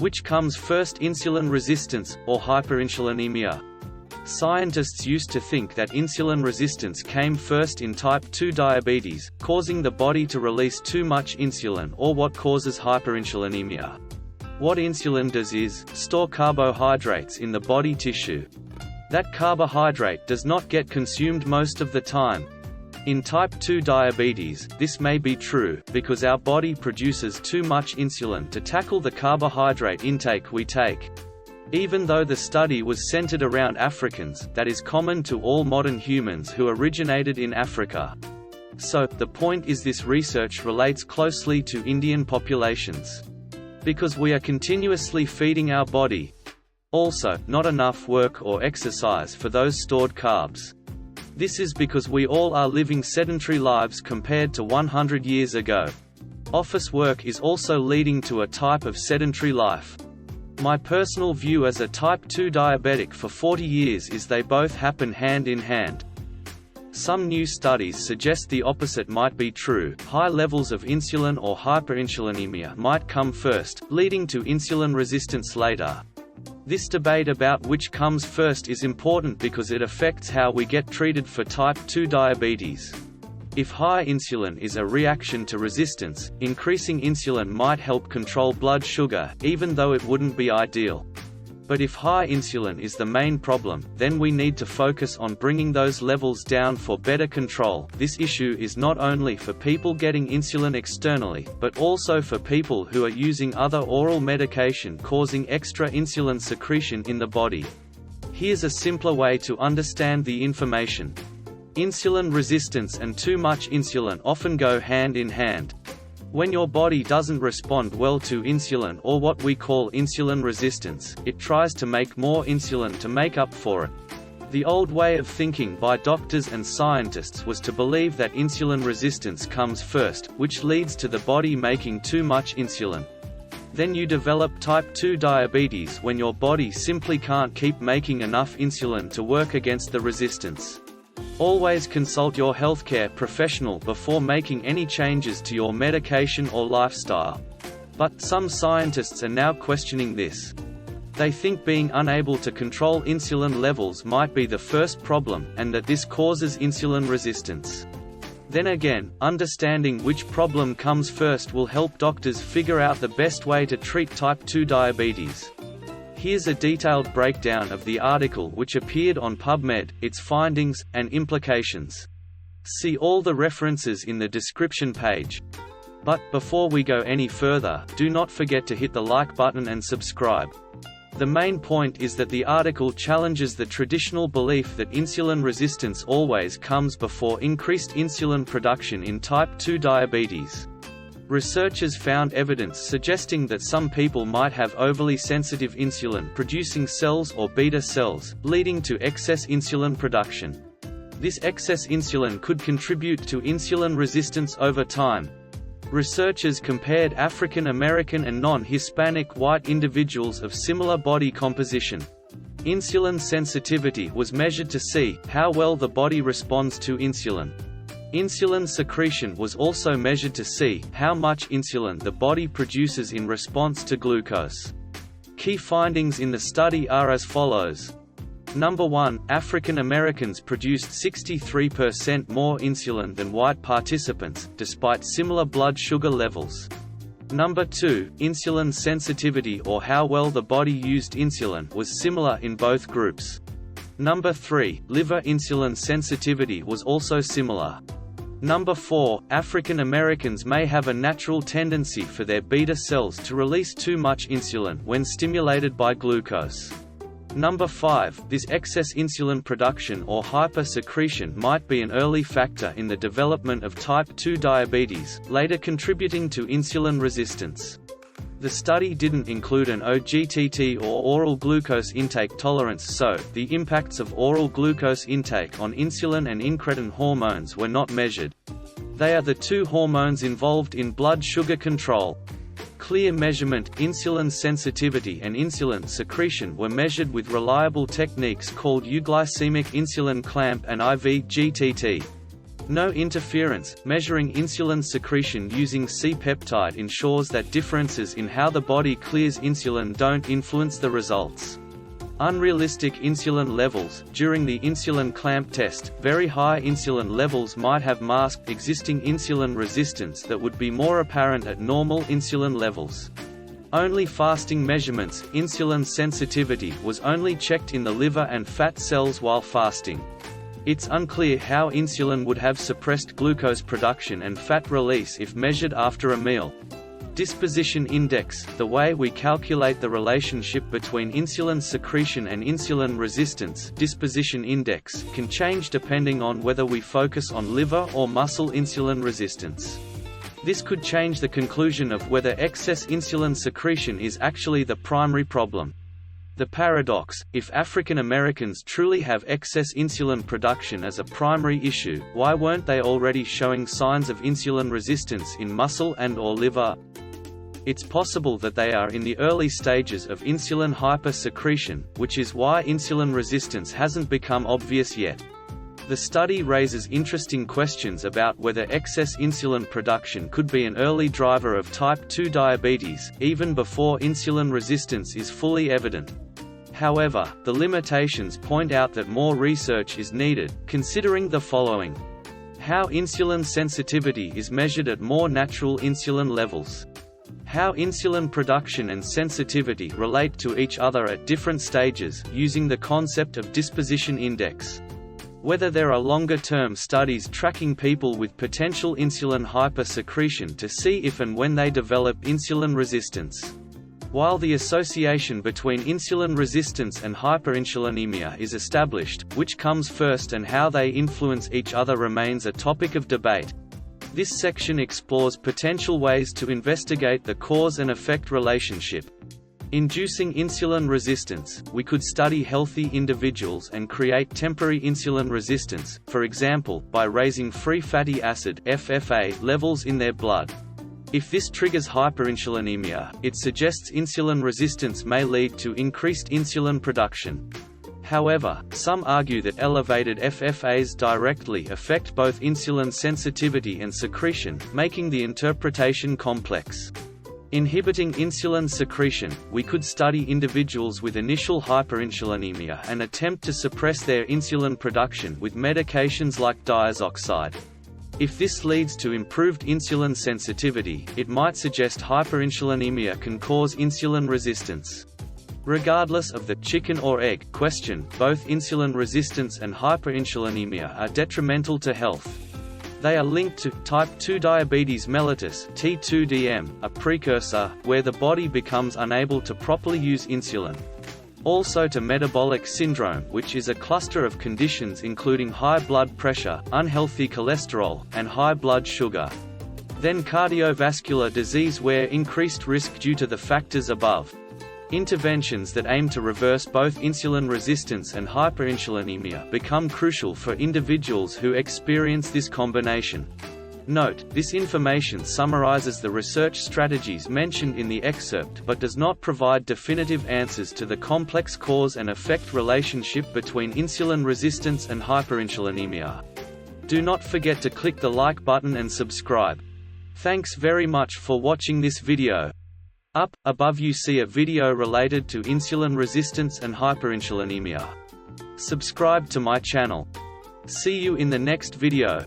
Which comes first, insulin resistance, or hyperinsulinemia? Scientists used to think that insulin resistance came first in type 2 diabetes, causing the body to release too much insulin, or what causes hyperinsulinemia. What insulin does is store carbohydrates in the body tissue. That carbohydrate does not get consumed most of the time. In type 2 diabetes, this may be true, because our body produces too much insulin to tackle the carbohydrate intake we take. Even though the study was centered around Africans, that is common to all modern humans who originated in Africa. So, the point is this research relates closely to Indian populations. Because we are continuously feeding our body. Also, not enough work or exercise for those stored carbs. This is because we all are living sedentary lives compared to 100 years ago. Office work is also leading to a type of sedentary life. My personal view as a type 2 diabetic for 40 years is they both happen hand in hand. Some new studies suggest the opposite might be true. High levels of insulin or hyperinsulinemia might come first, leading to insulin resistance later. This debate about which comes first is important because it affects how we get treated for type 2 diabetes. If high insulin is a reaction to resistance, increasing insulin might help control blood sugar, even though it wouldn't be ideal. But if high insulin is the main problem, then we need to focus on bringing those levels down for better control. This issue is not only for people getting insulin externally, but also for people who are using other oral medication causing extra insulin secretion in the body. Here's a simpler way to understand the information. Insulin resistance and too much insulin often go hand in hand. When your body doesn't respond well to insulin, or what we call insulin resistance, it tries to make more insulin to make up for it. The old way of thinking by doctors and scientists was to believe that insulin resistance comes first, which leads to the body making too much insulin. Then you develop type 2 diabetes when your body simply can't keep making enough insulin to work against the resistance. Always consult your healthcare professional before making any changes to your medication or lifestyle. But some scientists are now questioning this. They think being unable to control insulin levels might be the first problem, and that this causes insulin resistance. Then again, understanding which problem comes first will help doctors figure out the best way to treat type 2 diabetes. Here's a detailed breakdown of the article which appeared on PubMed, its findings, and implications. See all the references in the description page. But, before we go any further, do not forget to hit the like button and subscribe. The main point is that the article challenges the traditional belief that insulin resistance always comes before increased insulin production in type 2 diabetes. Researchers found evidence suggesting that some people might have overly sensitive insulin-producing cells or beta cells, leading to excess insulin production. This excess insulin could contribute to insulin resistance over time. Researchers compared African American and non-Hispanic white individuals of similar body composition. Insulin sensitivity was measured to see how well the body responds to insulin. Insulin secretion was also measured to see how much insulin the body produces in response to glucose. Key findings in the study are as follows. Number 1, African Americans produced 63% more insulin than white participants, despite similar blood sugar levels. Number 2, insulin sensitivity, or how well the body used insulin, was similar in both groups. Number 3, liver insulin sensitivity was also similar. Number 4, African Americans may have a natural tendency for their beta cells to release too much insulin when stimulated by glucose. Number 5, this excess insulin production or hypersecretion might be an early factor in the development of type 2 diabetes, later contributing to insulin resistance. The study didn't include an OGTT or oral glucose intake tolerance, so the impacts of oral glucose intake on insulin and incretin hormones were not measured. They are the two hormones involved in blood sugar control. Clear measurement, insulin sensitivity and insulin secretion were measured with reliable techniques called euglycemic insulin clamp and IV GTT. No interference. Measuring insulin secretion using C-peptide ensures that differences in how the body clears insulin don't influence the results. Unrealistic insulin levels. During the insulin clamp test, very high insulin levels might have masked existing insulin resistance that would be more apparent at normal insulin levels. Only fasting measurements. Insulin sensitivity was only checked in the liver and fat cells while fasting. It's unclear how insulin would have suppressed glucose production and fat release if measured after a meal. Disposition index, the way we calculate the relationship between insulin secretion and insulin resistance, disposition index, can change depending on whether we focus on liver or muscle insulin resistance. This could change the conclusion of whether excess insulin secretion is actually the primary problem. The paradox: if African Americans truly have excess insulin production as a primary issue, why weren't they already showing signs of insulin resistance in muscle and/or liver? It's possible that they are in the early stages of insulin hypersecretion, which is why insulin resistance hasn't become obvious yet. The study raises interesting questions about whether excess insulin production could be an early driver of type 2 diabetes, even before insulin resistance is fully evident. However, the limitations point out that more research is needed, considering the following: how insulin sensitivity is measured at more natural insulin levels, how insulin production and sensitivity relate to each other at different stages using the concept of disposition index, whether there are longer-term studies tracking people with potential insulin hypersecretion to see if and when they develop insulin resistance. While the association between insulin resistance and hyperinsulinemia is established, which comes first and how they influence each other remains a topic of debate. This section explores potential ways to investigate the cause and effect relationship. Inducing insulin resistance. We could study healthy individuals and create temporary insulin resistance, for example, by raising free fatty acid (FFA) levels in their blood. If this triggers hyperinsulinemia, it suggests insulin resistance may lead to increased insulin production. However, some argue that elevated FFAs directly affect both insulin sensitivity and secretion, making the interpretation complex. Inhibiting insulin secretion. We could study individuals with initial hyperinsulinemia and attempt to suppress their insulin production with medications like diazoxide. If this leads to improved insulin sensitivity, it might suggest hyperinsulinemia can cause insulin resistance. Regardless of the chicken or egg question, both insulin resistance and hyperinsulinemia are detrimental to health. They are linked to type 2 diabetes mellitus (T2DM), a precursor, where the body becomes unable to properly use insulin. Also to metabolic syndrome, which is a cluster of conditions including high blood pressure, unhealthy cholesterol, and high blood sugar. Then cardiovascular disease, where increased risk due to the factors above. Interventions that aim to reverse both insulin resistance and hyperinsulinemia become crucial for individuals who experience this combination. Note, this information summarizes the research strategies mentioned in the excerpt but does not provide definitive answers to the complex cause and effect relationship between insulin resistance and hyperinsulinemia. Do not forget to click the like button and subscribe. Thanks very much for watching this video. Up above you see a video related to insulin resistance and hyperinsulinemia. Subscribe to my channel. See you in the next video.